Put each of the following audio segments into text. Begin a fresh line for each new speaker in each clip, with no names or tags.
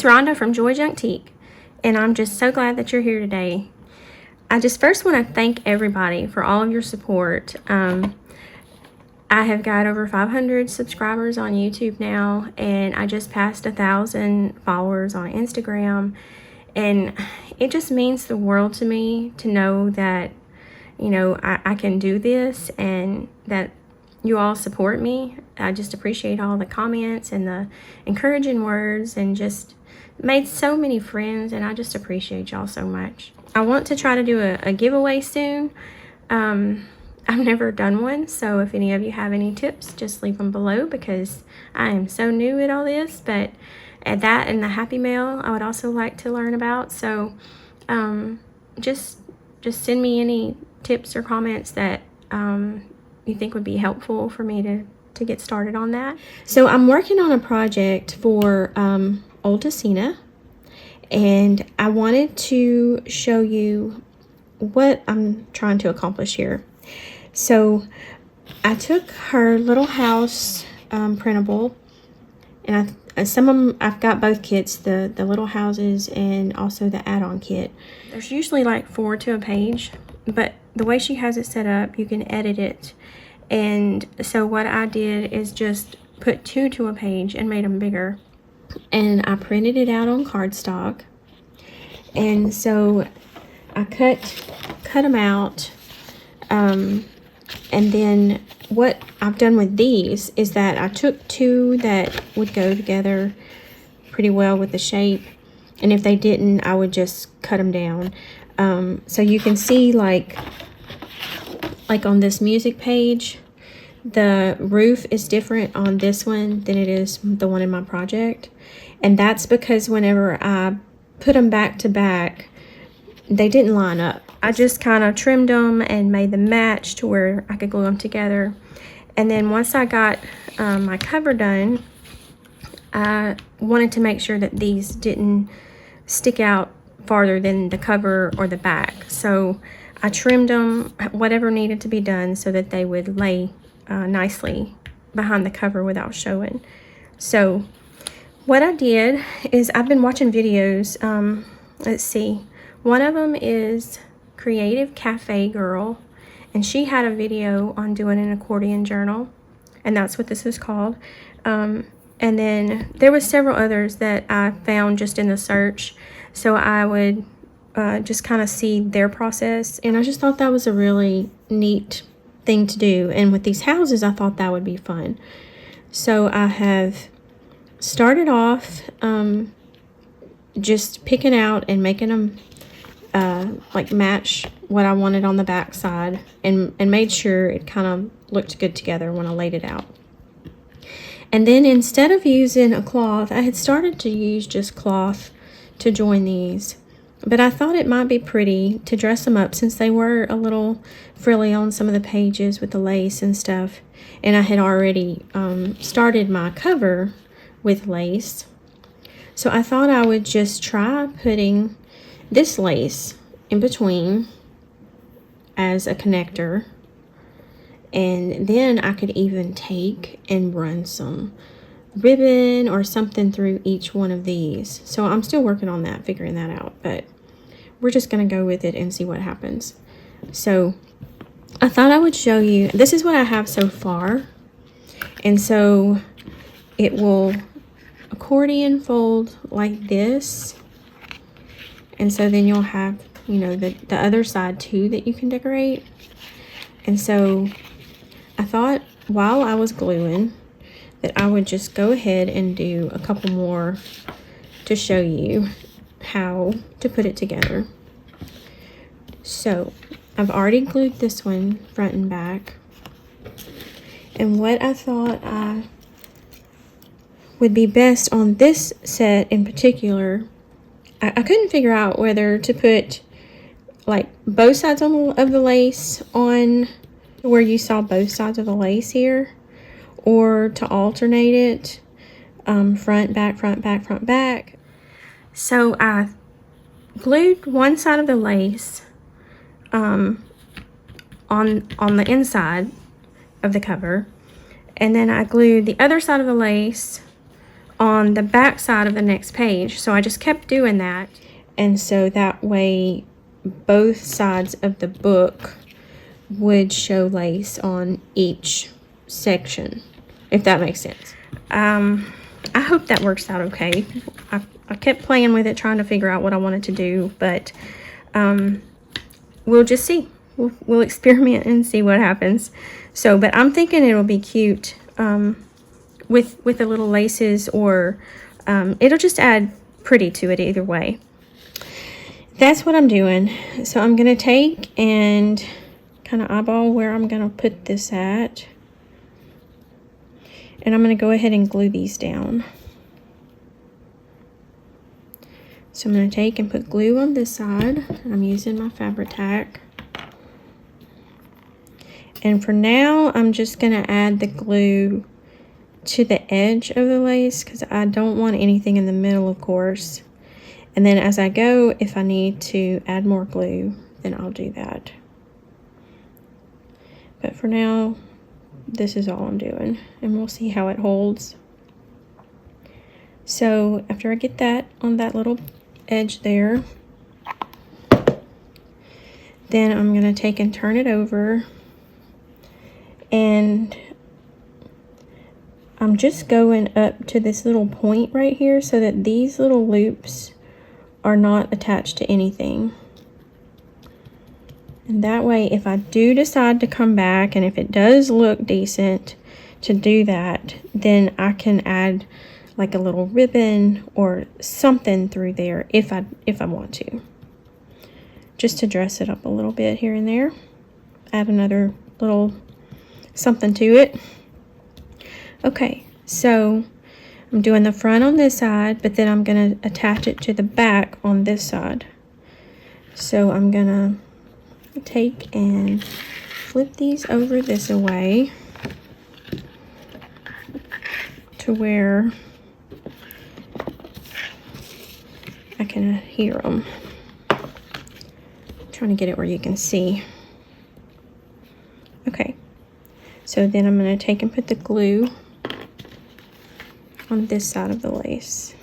It's Rhonda from JOYjunktique, and I'm just so glad that you're here today. I just first want to thank everybody for all of your support. I have got over 500 subscribers on YouTube now, and I just passed 1,000 followers on Instagram, and it just means the world to me to know that, you know, I can do this and that you all support me. I just appreciate all the comments and the encouraging words, and just made so many friends, and I just appreciate y'all so much. I want to try to do a giveaway soon. I've never done one, so if any of you have any tips, just leave them below, because I am so new at all this. But at that and the Happy Mail, I would also like to learn about. So just send me any tips or comments that you think would be helpful for me to get started on that. So I'm working on a project for Odulcina, and I wanted to show you what I'm trying to accomplish here. So I took her little house printable, and some of them, I've got both kits, the little houses and also the add-on kit. There's usually like 4 to a page, but the way she has it set up, you can edit it. And so what I did is just put 2 to a page and made them bigger. And I printed it out on cardstock. And so I cut them out. And then what I've done with these is that I took 2 that would go together pretty well with the shape. And if they didn't, I would just cut them down. So you can see like on this music page, the roof is different on this one than it is the one in my project. And that's because whenever I put them back to back, they didn't line up. I just kind of trimmed them and made them match to where I could glue them together. And then once I got my cover done, I wanted to make sure that these didn't stick out farther than the cover or the back. So I trimmed them, whatever needed to be done, so that they would lay nicely behind the cover without showing. So what I did is I've been watching videos. Let's see. One of them is Creative Cafe Girl, and she had a video on doing an accordion journal, and that's what this is called. And then there was several others that I found just in the search, so I would just kind of see their process. And I just thought that was a really neat thing to do. And with these houses, I thought that would be fun. So I have started off just picking out and making them like match what I wanted on the back side, and made sure it kind of looked good together when I laid it out. And then instead of using a cloth, I had started to use just cloth to join these. But I thought it might be pretty to dress them up, since they were a little frilly on some of the pages with the lace and stuff. And I had already started my cover with lace. So I thought I would just try putting this lace in between as a connector. And then I could even take and run some ribbon or something through each one of these. So I'm still working on that, figuring that out, but we're just going to go with it and see what happens. So I thought I would show you, this is what I have so far. And so it will accordion fold like this. And so then you'll have, you know, the other side too that you can decorate. And so I thought while I was gluing that I would just go ahead and do a couple more to show you how to put it together. So I've already glued this one front and back. And what I thought would be best on this set in particular, I couldn't figure out whether to put like both sides of the lace on where you saw both sides of the lace here, or to alternate it, front, back, front, back, front, back. So I glued one side of the lace on the inside of the cover, and then I glued the other side of the lace on the back side of the next page. So I just kept doing that. And so that way both sides of the book would show lace on each section, if that makes sense. I hope that works out okay. I kept playing with it, trying to figure out what I wanted to do, but we'll just see. We'll experiment and see what happens. So, but I'm thinking it'll be cute with the little laces, or it'll just add pretty to it either way. That's what I'm doing. So I'm gonna take and kind of eyeball where I'm gonna put this at, and I'm gonna go ahead and glue these down. So I'm going to take and put glue on this side. I'm using my Fabri-Tac. And for now, I'm just going to add the glue to the edge of the lace because I don't want anything in the middle, of course. And then as I go, if I need to add more glue, then I'll do that. But for now, this is all I'm doing, and we'll see how it holds. So after I get that on that little edge there, then I'm going to take and turn it over, and I'm just going up to this little point right here so that these little loops are not attached to anything. And that way, if I do decide to come back and if it does look decent to do that, then I can add like a little ribbon or something through there if I want to, just to dress it up a little bit here and there, add another little something to it. Okay, so I'm doing the front on this side, but then I'm going to attach it to the back on this side. So I'm going to take and flip these over this way to where I can hear them. I'm trying to get it where you can see. Okay, so then I'm going to take and put the glue on this side of the lace.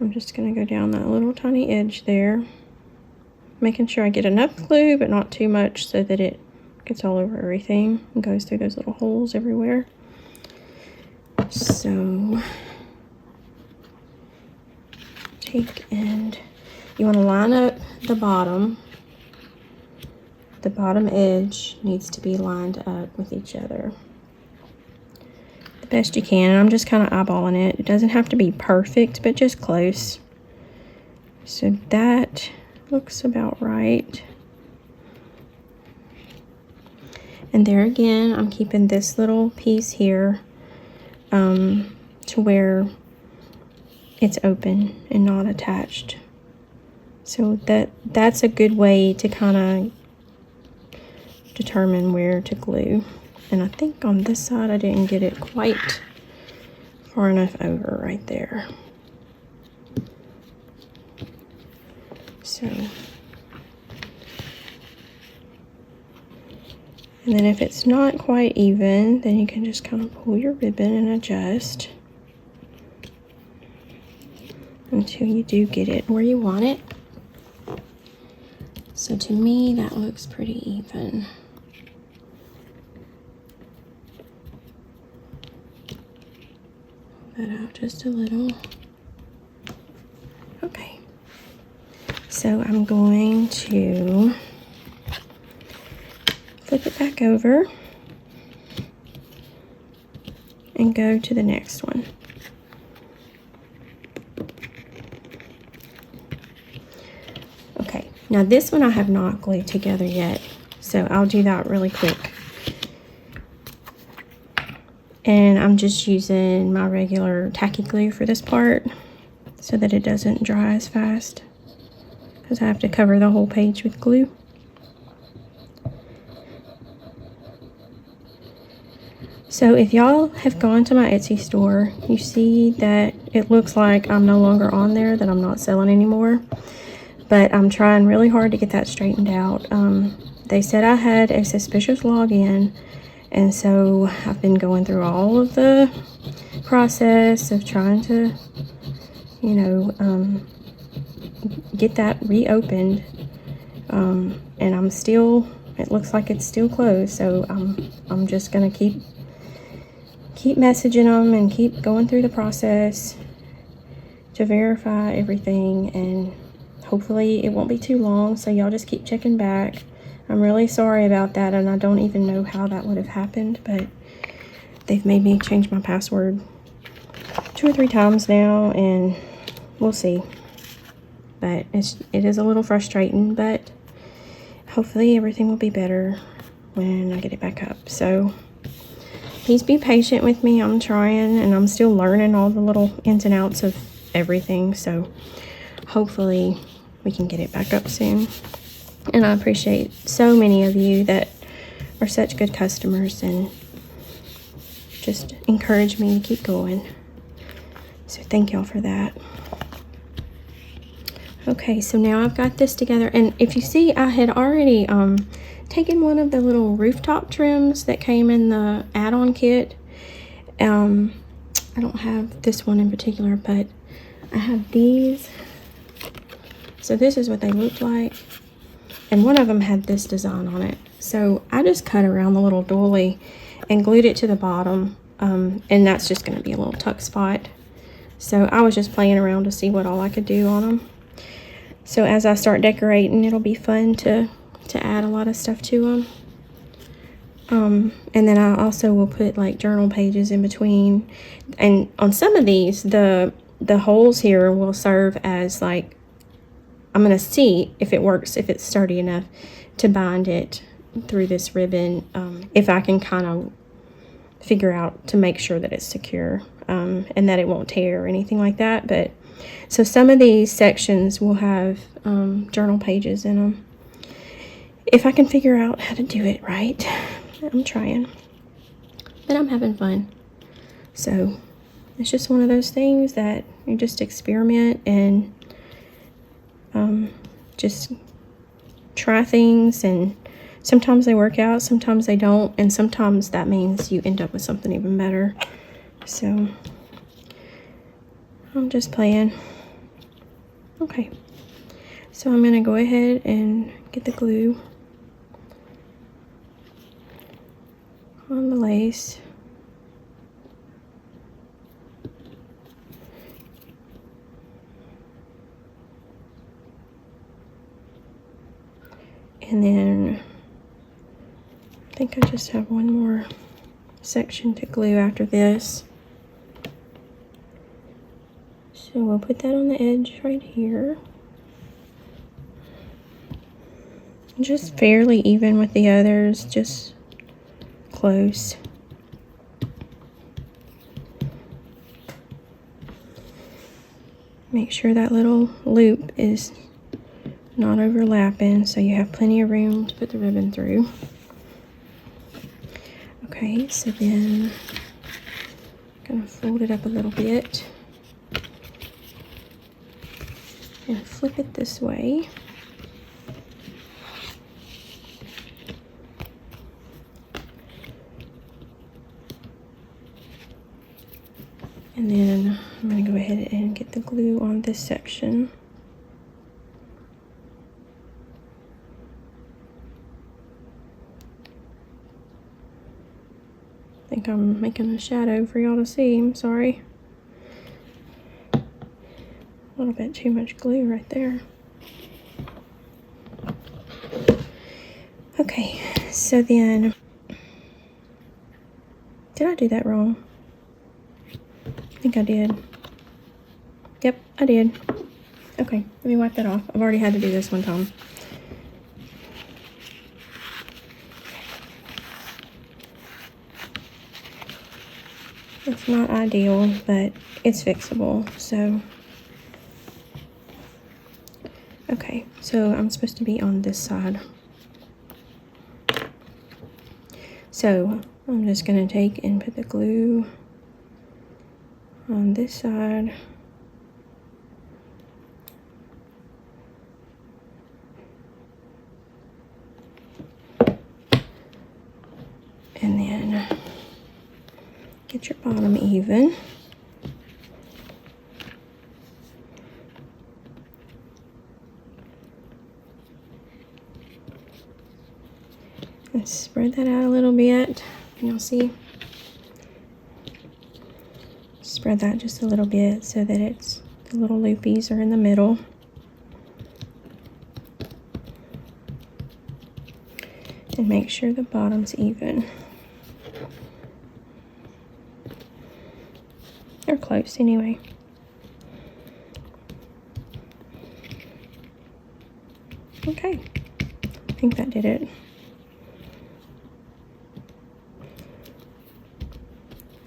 I'm just going to go down that little tiny edge there, making sure I get enough glue but not too much so that it gets all over everything and goes through those little holes everywhere. So take and you want to line up the bottom. The bottom edge needs to be lined up with each other the best you can. And I'm just kind of eyeballing it. It doesn't have to be perfect, but just close. So that looks about right. And there again, I'm keeping this little piece here to where it's open and not attached. So that's a good way to kind of determine where to glue. And I think on this side I didn't get it quite far enough over right there. So, and then if it's not quite even, then you can just kind of pull your ribbon and adjust until you do get it where you want it. So to me, that looks pretty even. Pull that out just a little. Okay. So I'm going to flip it back over and go to the next one. Okay, now this one I have not glued together yet, so I'll do that really quick. And I'm just using my regular tacky glue for this part so that it doesn't dry as fast, because I have to cover the whole page with glue. So if y'all have gone to my Etsy store, you see that it looks like I'm no longer on there, that I'm not selling anymore. But I'm trying really hard to get that straightened out. They said I had a suspicious login, And so I've been going through all of the process of trying to, you know, get that reopened. And I'm still, it looks like it's still closed. So I'm just gonna keep messaging them and keep going through the process to verify everything, and hopefully it won't be too long. So y'all just keep checking back. I'm really sorry about that, and I don't even know how that would have happened, but they've made me change my password 2 or 3 times now, and we'll see. But it is a little frustrating, but hopefully everything will be better when I get it back up. So please be patient with me. I'm trying, and I'm still learning all the little ins and outs of everything. So hopefully we can get it back up soon. And I appreciate so many of you that are such good customers and just encourage me to keep going. So thank y'all for that. Okay, so now I've got this together, and if you see, I had already taken one of the little rooftop trims that came in the add-on kit. I don't have this one in particular, but I have these. So this is what they look like, and one of them had this design on it. So I just cut around the little doily and glued it to the bottom, and that's just going to be a little tuck spot. So I was just playing around to see what all I could do on them. So as I start decorating, it'll be fun to add a lot of stuff to them. And then I also will put like journal pages in between. And on some of these, the holes here will serve as like, I'm going to see if it works, if it's sturdy enough to bind it through this ribbon. If I can kind of figure out to make sure that it's secure, and that it won't tear or anything like that. But so some of these sections will have journal pages in them. If I can figure out how to do it right. I'm trying. But I'm having fun. So it's just one of those things that you just experiment and just try things, and sometimes they work out, sometimes they don't, and sometimes that means you end up with something even better. So I'm just playing. Okay, so I'm gonna go ahead and get the glue on the lace. And then I think I just have one more section to glue after this. So we'll put that on the edge right here. Just fairly even with the others, just close. Make sure that little loop is not overlapping, so you have plenty of room to put the ribbon through. Okay, so then I'm gonna fold it up a little bit and flip it this way. And then I'm gonna go ahead and get the glue on this section. I think I'm making a shadow for y'all to see. I'm sorry. A little bit too much glue right there. Okay, so then, did I do that wrong? I think I did. Yep, I did. Okay, let me wipe that off. I've already had to do this one time. It's not ideal, but it's fixable, so. Okay, so I'm supposed to be on this side. So I'm just gonna take and put the glue on this side. And then Get your bottom even. And spread that out a little bit. You'll see. Spread that just a little bit so that it's the little loopies are in the middle. And make sure the bottom's even. Or close anyway. Okay, I think that did it.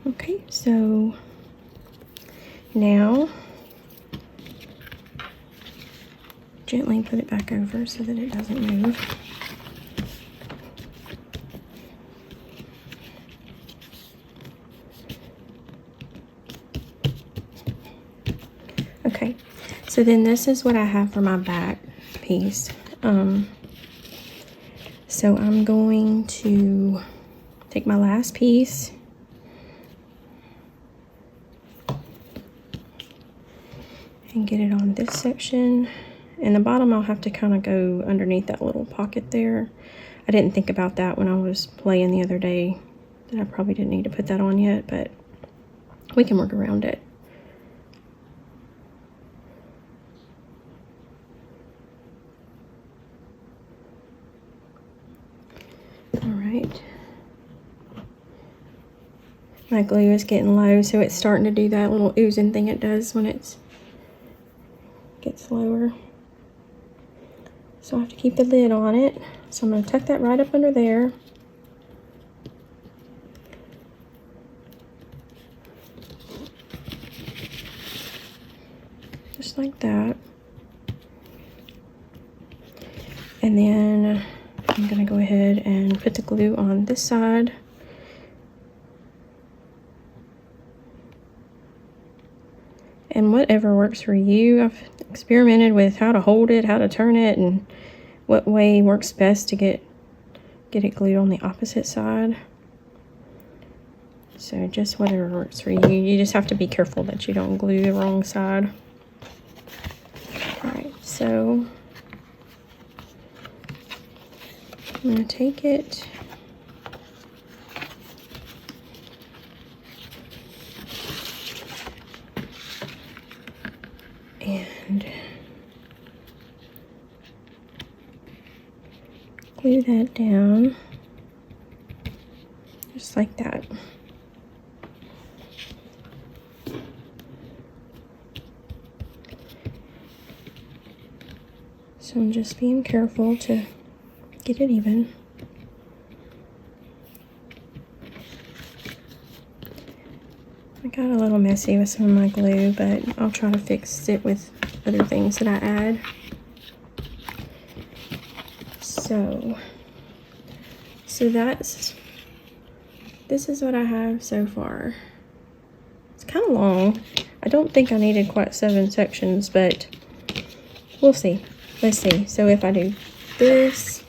Okay, so now gently put it back over so that it doesn't move. Okay, so then this is what I have for my back piece. So I'm going to take my last piece and get it on this section. And the bottom I'll have to kind of go underneath that little pocket there. I didn't think about that when I was playing the other day, that I probably didn't need to put that on yet, but we can work around it. Alright. My glue is getting low, so it's starting to do that little oozing thing it does when it gets lower. So I have to keep the lid on it. So I'm going to tuck that right up under there. Just like that. And then I'm going to go ahead and put the glue on this side. And whatever works for you. I've experimented with how to hold it, how to turn it, and what way works best to get it glued on the opposite side. So just whatever works for you. You just have to be careful that you don't glue the wrong side. Alright, so I'm going to take it and glue that down just like that. So I'm just being careful to get it even. I got a little messy with some of my glue, but I'll try to fix it with other things that I add. So this is what I have so far. It's kind of long. I don't think I needed quite 7 sections, but we'll see. Let's see. So if I do this,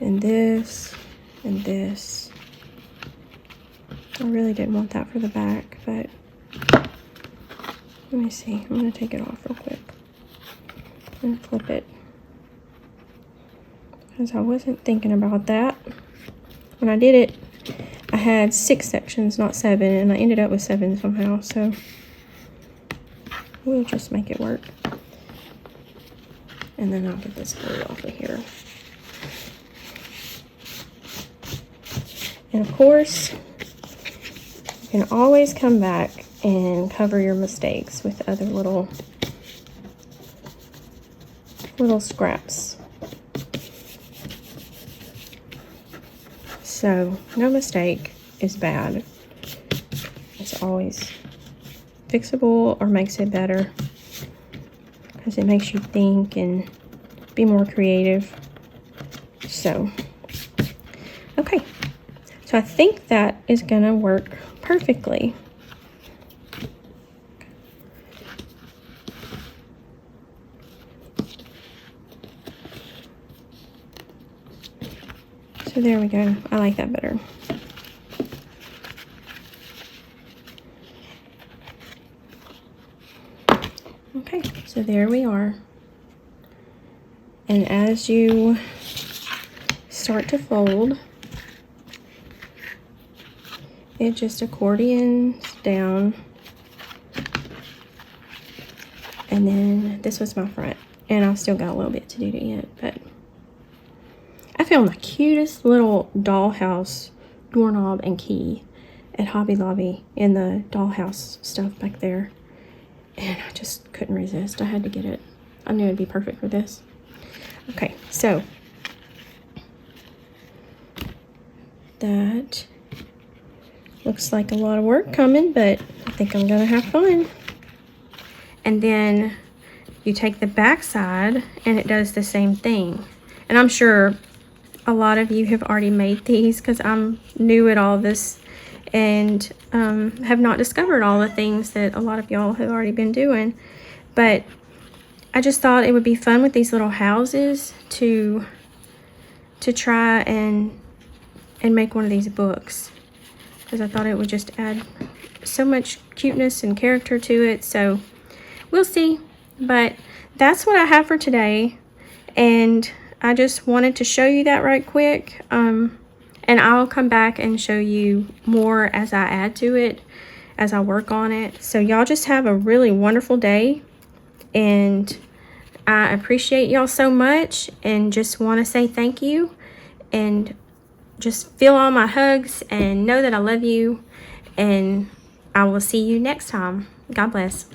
and this, and this. I really didn't want that for the back, but let me see. I'm going to take it off real quick and flip it, because I wasn't thinking about that. When I did it, I had 6 sections, not 7, and I ended up with 7 somehow, so we'll just make it work. And then I'll get this glue off of here. And of course, you can always come back and cover your mistakes with other little scraps. So no mistake is bad. It's always fixable or makes it better, because it makes you think and be more creative. So okay, so I think that is gonna work perfectly. So there we go. I like that better. Okay, so there we are. And as you start to fold, it just accordions down. And then this was my front. And I've still got a little bit to do yet, but I found the cutest little dollhouse doorknob and key at Hobby Lobby in the dollhouse stuff back there. And I just couldn't resist. I had to get it. I knew it'd be perfect for this. Okay, so that looks like a lot of work coming, but I think I'm gonna have fun. And then you take the back side and it does the same thing. And I'm sure a lot of you have already made these because I'm new at all this and have not discovered all the things that a lot of y'all have already been doing. But I just thought it would be fun with these little houses to try and make one of these books, because I thought it would just add so much cuteness and character to it. So we'll see, but that's what I have for today, and I just wanted to show you that right quick. And I'll come back and show you more as I add to it, as I work on it. So y'all just have a really wonderful day, and I appreciate y'all so much, and just want to say thank you, and just feel all my hugs and know that I love you, and I will see you next time. God bless.